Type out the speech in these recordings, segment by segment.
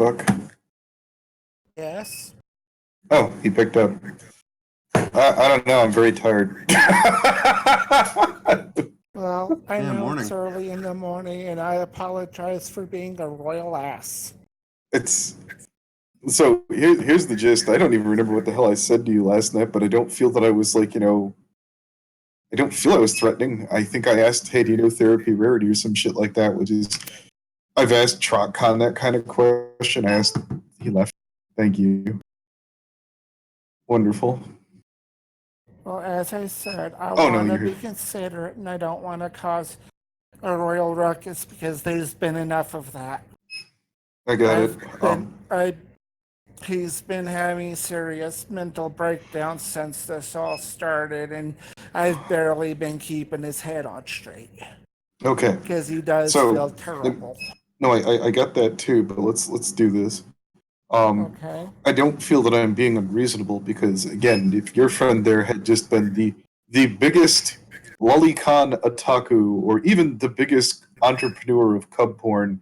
fuck? Yes. Oh, he picked up. I don't know. I'm very tired. Well, I Yeah, know morning. it's early in the morning, and I apologize for being a royal ass. It's so here's the gist. I don't even remember what the hell I said to you last night, but I don't feel that I was like, I don't feel I was threatening. I think I asked, hey, do you know Therarpy Rarity or some shit like that, which is I've asked TrotCon that kind of question. I asked, he left. Thank you. Wonderful. Well, as I said, I Oh, no, want to you're be considerate, and I don't want to cause a royal ruckus because there's been enough of that. I got it. He's been having serious mental breakdowns since this all started, and I've barely been keeping his head on straight Okay. because he does So, feel terrible. No, I got that too, but let's do this. Okay. I don't feel that I'm being unreasonable because, again, if your friend there had just been the biggest lolicon otaku or even the biggest entrepreneur of cub porn,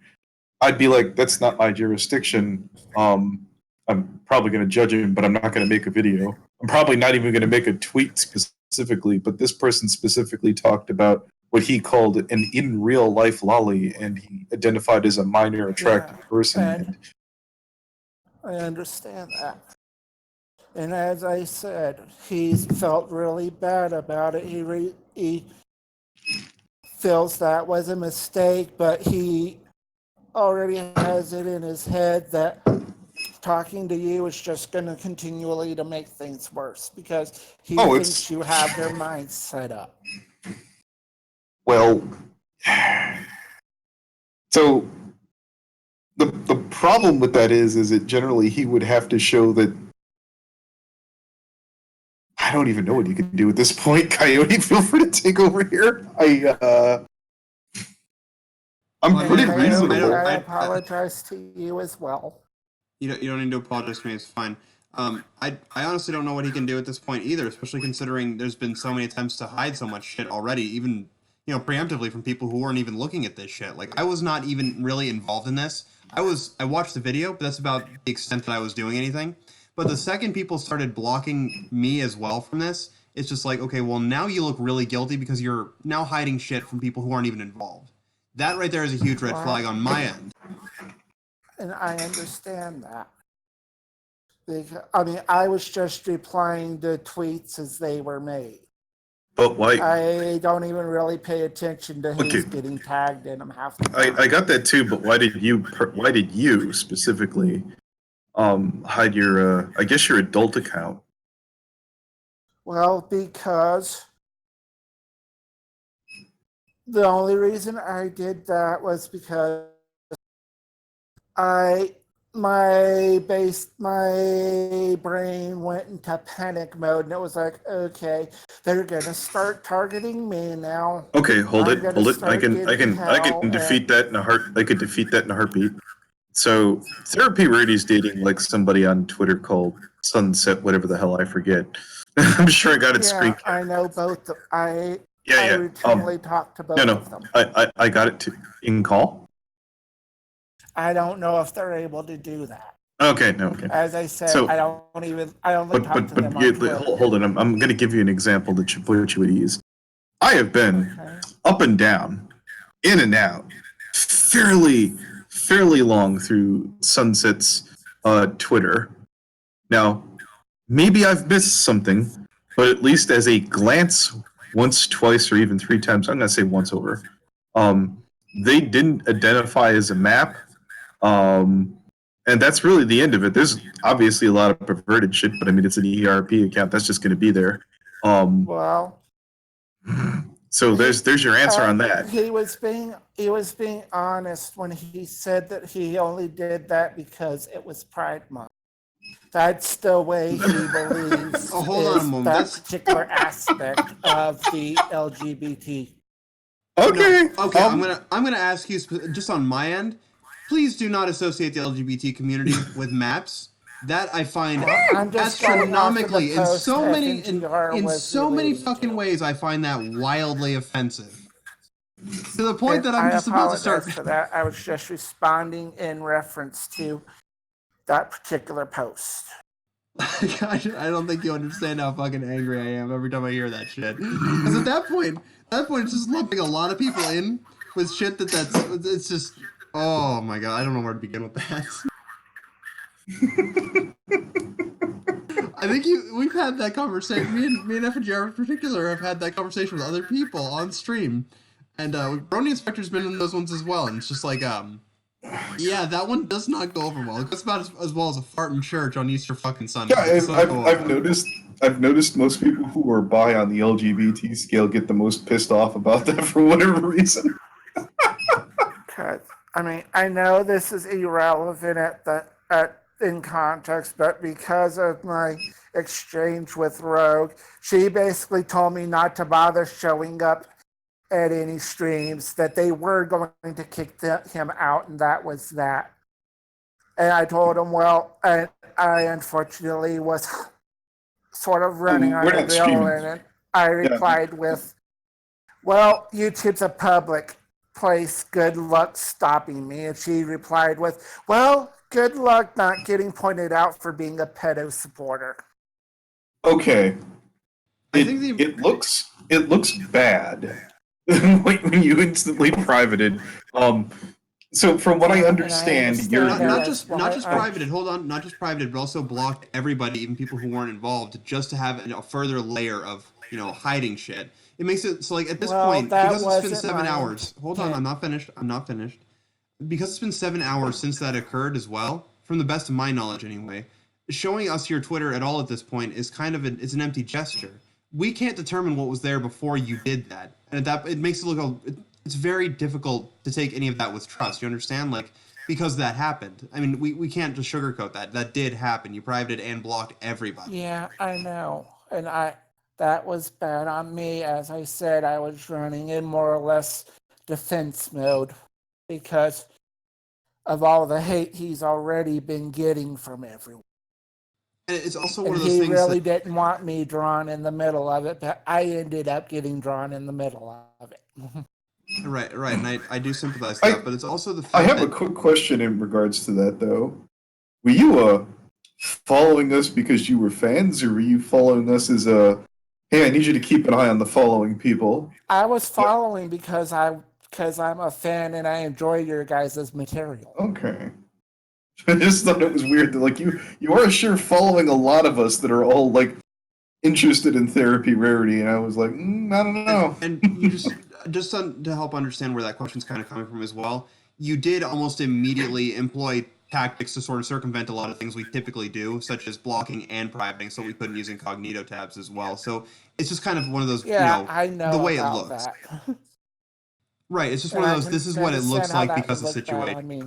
I'd be like, that's not my jurisdiction. I'm probably going to judge him, but I'm not going to make a video. I'm probably not even going to make a tweet specifically, but this person specifically talked about what he called an in real life lolly, and he identified as a minor attractive person. And I understand that. And as I said, he's felt really bad about it. He feels that was a mistake, but he already has it in his head that talking to you is just going to continually to make things worse because he thinks you have their minds set up. Well, so the problem with that is that generally he would have to show that. I don't even know what you can do at this point. Coyote, feel free to take over here. I'm pretty reasonable. I apologize to you as well. You don't need to apologize to me. It's fine. I honestly don't know what he can do at this point either, especially considering there's been so many attempts to hide so much shit already, even preemptively from people who weren't even looking at this shit. Like I was not even really involved in this. I watched the video, but that's about the extent that I was doing anything. But the second people started blocking me as well from this, it's just like, okay, well now you look really guilty because you're now hiding shit from people who aren't even involved. That right there is a huge red flag on my end. And I understand that. I mean, I was just replying to tweets as they were made. But why? I don't even really pay attention to who's getting tagged in them half the time. I got that too, but why did you specifically hide your I guess your adult account? Well, because the only reason I did that was because my brain went into panic mode, and it was like, okay, they're gonna start targeting me now. Okay, hold it. I can defeat that in a heart. I could defeat that in a heartbeat. So Therarpy Rarity's dating like somebody on Twitter called Sunset, whatever the hell I forget. I'm sure I got it screen. I know both. I routinely talk to both of them. I got it in call. I don't know if they're able to do that. Okay, no. Okay. As I said, I only talk to them on Twitter. Hold on. I'm going to give you an example that you would use. I have been up and down, in and out, fairly long through Sunset's Twitter. Now, maybe I've missed something, but at least as a glance, once, twice, or even 3 times, I'm going to say once over, they didn't identify as a map. And that's really the end of it. There's obviously a lot of perverted shit, but I mean, it's an ERP account. That's just going to be there. Well, so there's your answer on that. He was being honest when he said that he only did that because it was Pride Month. That's the way he believes. Hold on a moment. That particular aspect of the LGBT. Okay. No, okay. I'm gonna ask you just on my end. Please do not associate the LGBT community with maps. That I find astronomically in so many fucking ways. I find that wildly offensive. To the point that I'm just about to start. For that, I was just responding in reference to that particular post. I don't think you understand how fucking angry I am every time I hear that shit. Because at that point, it's just lumping a lot of people in with shit it's just, oh my god, I don't know where to begin with that. I think we've had that conversation. Me and FNGR in particular have had that conversation with other people on stream, and Brony Inspector's been in those ones as well. And it's just like, yeah, that one does not go over well. It goes about as well as a fart in church on Easter fucking Sunday. Yeah, I've noticed most people who are bi on the LGBT scale get the most pissed off about that for whatever reason. Because, I mean, I know this is irrelevant in context, but because of my exchange with Rogue, she basically told me not to bother showing up at any streams, that they were going to kick him out, and that was that. And I told him, well, I unfortunately was sort of running on adrenaline, and I replied with, well, YouTube's a public place, good luck stopping me. And she replied with, well, good luck not getting pointed out for being a pedo supporter. Okay. It looks bad when you instantly privated. So from what I understand, you're not just privated. Hold on, not just privated, but also blocked everybody, even people who weren't involved, just to have a further layer of hiding shit. It makes it so like at this point, because it's been 7 hours. Hold on, I'm not finished. Because it's been 7 hours since that occurred as well, from the best of my knowledge anyway, showing us your Twitter at all at this point is kind of it's an empty gesture. We can't determine what was there before you did that, and it makes it look it's very difficult to take any of that with trust. You understand? Like, because that happened. I mean, we can't just sugarcoat that. That did happen. You privated and blocked everybody. Yeah, I know, and that was bad on me. As I said, I was running in more or less defense mode because of all the hate he's already been getting from everyone. And it's also one of those things he really didn't want me drawn in the middle of it, but I ended up getting drawn in the middle of it. Right, and I do sympathize with that, but it's also the fact I have a quick question in regards to that, though. Were you following us because you were fans, or were you following us as hey, I need you to keep an eye on the following people? I was following because I'm a fan and I enjoy your guys' material. Okay. I just thought it was weird that you are sure following a lot of us that are all interested in Therarpy Rarity, and I was like, I don't know. And you just to help understand where that question's kind of coming from as well, you did almost immediately employ tactics to sort of circumvent a lot of things we typically do, such as blocking and privating, so we couldn't use incognito tabs as well. So it's just kind of one of those, I know the way it about looks. That. Right, it's just one of those, this is what it looks like because of the situation. Me.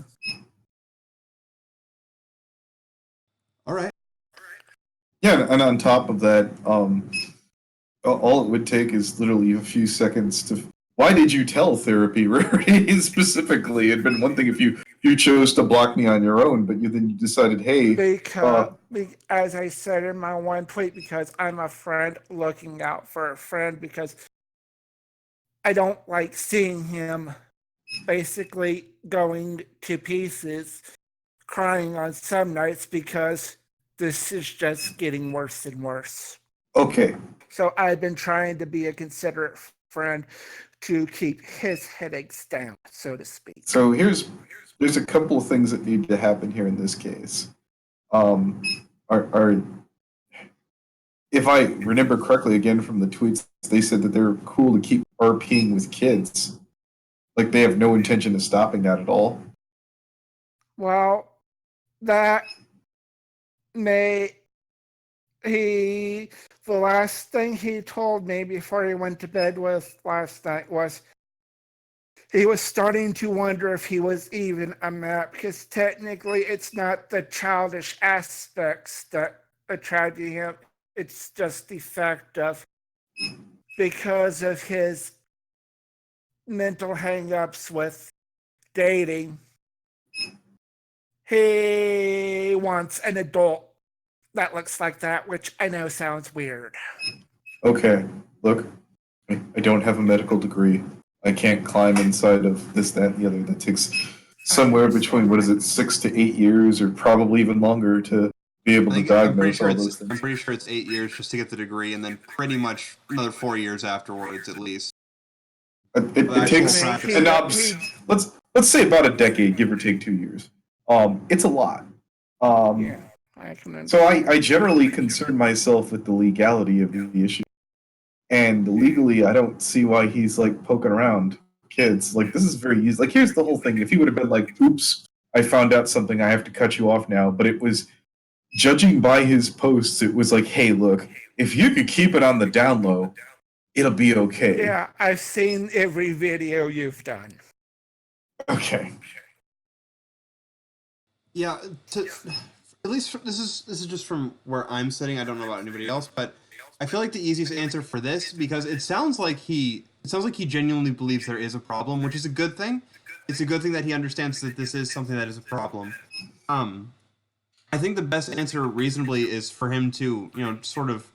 All right. Yeah, and on top of that, all it would take is literally a few seconds to. Why did you tell Therarpy Rarity specifically? It'd been one thing if you chose to block me on your own, but you decided, hey. Because, as I said in my one tweet, because I'm a friend looking out for a friend, because I don't like seeing him basically going to pieces, crying on some nights because this is just getting worse and worse. Okay. So I've been trying to be a considerate friend to keep his headaches down, so to speak. So there's a couple of things that need to happen here in this case. If I remember correctly, again from the tweets, they said that they're cool to keep RPing with kids. Like, they have no intention of stopping that at all. Well, that the last thing he told me before he went to bed with last night was he was starting to wonder if he was even a map, because technically it's not the childish aspects that attracted him. It's just the fact of, because of his mental hang-ups with dating, he wants an adult that looks like that, which I know sounds weird. Okay, look, I don't have a medical degree. I can't climb inside of this, that, and the other. That takes somewhere between, what is it, 6 to 8 years, or probably even longer to be able to diagnose all those I'm things. pretty sure it's 8 years just to get the degree, and then pretty much another 4 years afterwards, at least. It Actual takes practice. an let's say about a decade, give or take 2 years. It's a lot. Yeah, I can So understand. I generally concern myself with the legality of the issue, and legally, I don't see why he's like poking around kids. Like, this is very easy. Like, here's the whole thing: if he would have been like, "Oops, I found out something, I have to cut you off now," but it was, judging by his posts, it was like, "Hey, look, if you could keep it on the down low, it'll be okay." Yeah, I've seen every video you've done. Okay. Yeah, at least this is just from where I'm sitting. I don't know about anybody else, but I feel like the easiest answer for this, because it sounds like he genuinely believes there is a problem, which is a good thing. It's a good thing that he understands that this is something that is a problem. Um, I think the best answer reasonably is for him to, sort of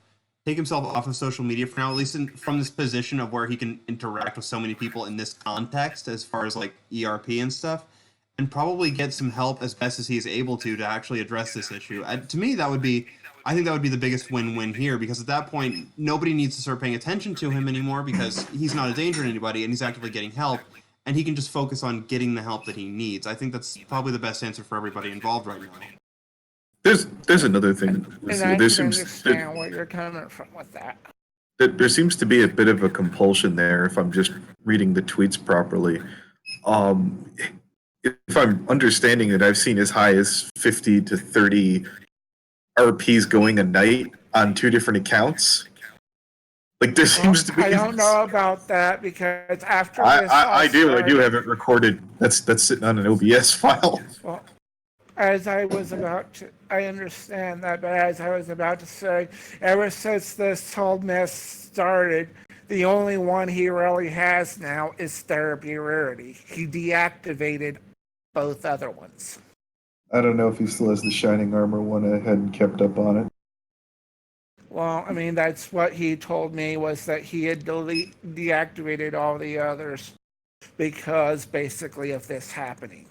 take himself off of social media for now, at least from this position of where he can interact with so many people in this context, as far as like ERP and stuff, and probably get some help as best as he is able to actually address this issue. To me, I think that would be the biggest win-win here, because at that point, nobody needs to start paying attention to him anymore, because he's not a danger to anybody and he's actively getting help, and he can just focus on getting the help that he needs. I think that's probably the best answer for everybody involved right now. There's another thing. And I can understand where you're coming from with that. There seems to be a bit of a compulsion there, if I'm just reading the tweets properly. Um, if I'm understanding it, I've seen as high as 50 to 30 RPs going a night on 2 different accounts. Like, there seems to be. I don't know about that, because after this I do have it recorded. That's sitting on an OBS file. Well, as I was about to, I understand that, but as I was about to say, ever since this whole mess started, the only one he really has now is Therarpy Rarity. He deactivated both other ones. I don't know if he still has the Shining Armor one. I hadn't kept up on it. Well, I mean, that's what he told me, was that he had deactivated all the others because basically of this happening.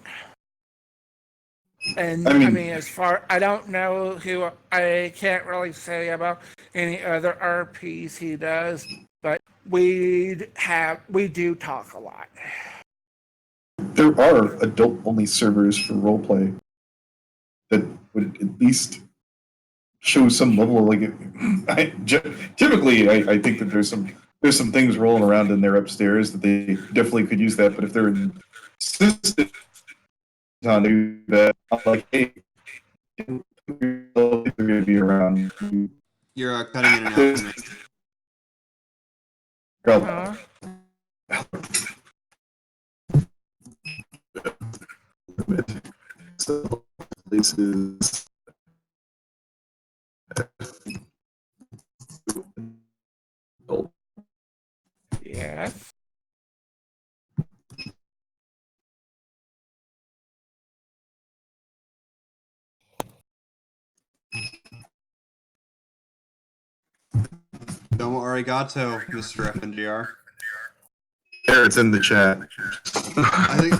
And I mean, as far, I don't know who, I can't really say about any other RPs he does, but we do talk a lot. There are adult-only servers for roleplay that would at least show some level of, like, typically I think that there's some things rolling around in there upstairs that they definitely could use that, but if they're insistent on doing that, I'm like, hey, they're going to be around. You're cutting in and out for me. Huh? So places. Yes. Domo arigato, Mr. FNGR. There, it's in the chat. I think.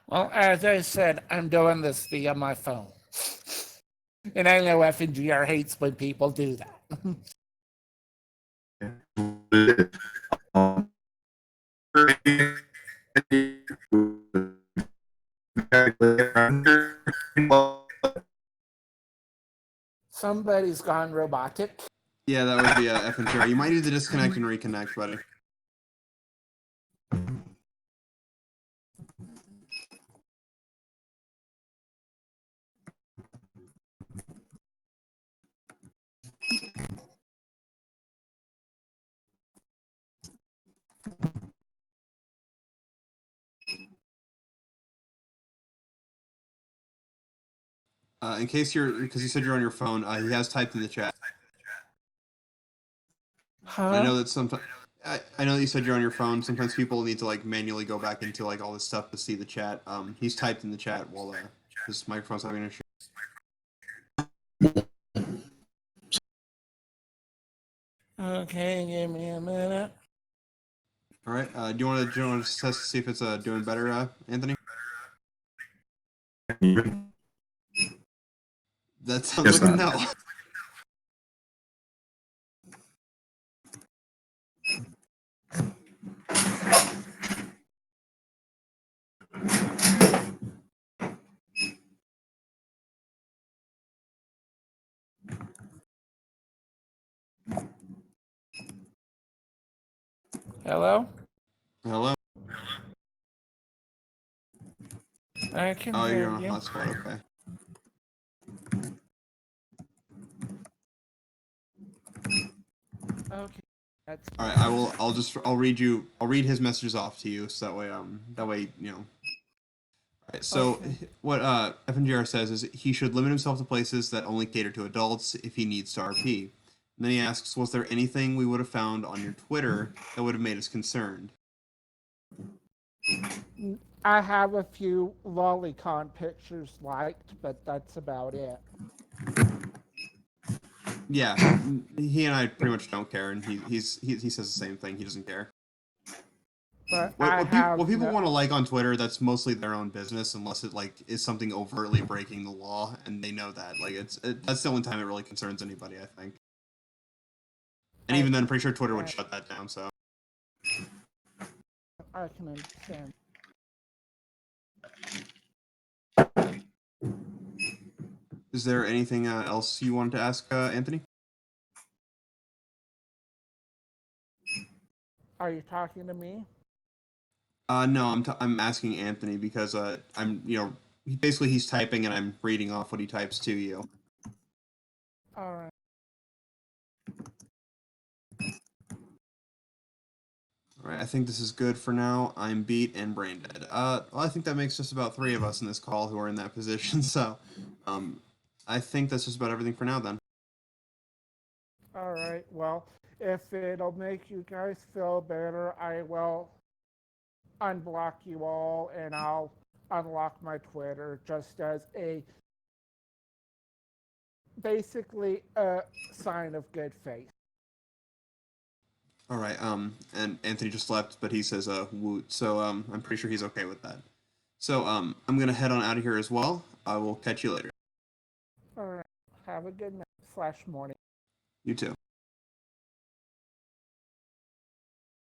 Well, as I said, I'm doing this via my phone. And I know FNGR hates when people do that. Somebody's gone robotic. Yeah, that would be FNGR. You might need to disconnect and reconnect, buddy. In case because you said you're on your phone, he has typed in the chat. Huh? I know that sometimes. I know that you said you're on your phone. Sometimes people need to like manually go back into like all this stuff to see the chat. He's typed in the chat while his microphone's having an issue. Okay, give me a minute. All right. Do you want to test to see if it's doing better, Anthony? That sounds Yes, like a ma'am. no. Hello? Hello. I can Oh, you're hear on a you. hotspot. Okay. Okay. That's All right. I'll read his messages off to you, so that way you know. All right. So okay. what FNGR says is he should limit himself to places that only cater to adults if he needs to RP. And then he asks, was there anything we would have found on your Twitter that would have made us concerned? I have a few lolicon pictures liked, but that's about it. Yeah, he and I pretty much don't care, and he says the same thing. He doesn't care. But What I what people have what people no. want to like on Twitter, that's mostly their own business, unless it like is something overtly breaking the law, and they know that. Like that's the only time it really concerns anybody, I think. And I even then, can I'm pretty sure Twitter would understand. shut that down. So, I can understand. is there anything else you wanted to ask, Anthony? Are you talking to me? No, I'm asking Anthony because I'm basically he's typing and I'm reading off what he types to you. All right. All right, I think this is good for now. I'm beat and brain dead. Well, I think that makes just about 3 of us in this call who are in that position. So, I think that's just about everything for now. Then. All right. Well, if it'll make you guys feel better, I will unblock you all and I'll unlock my Twitter just as a basically a sign of good faith. All right. And Anthony just left, but he says woot. So I'm pretty sure he's okay with that. So I'm gonna head on out of here as well. I will catch you later. All right. Have a good night/morning. You too.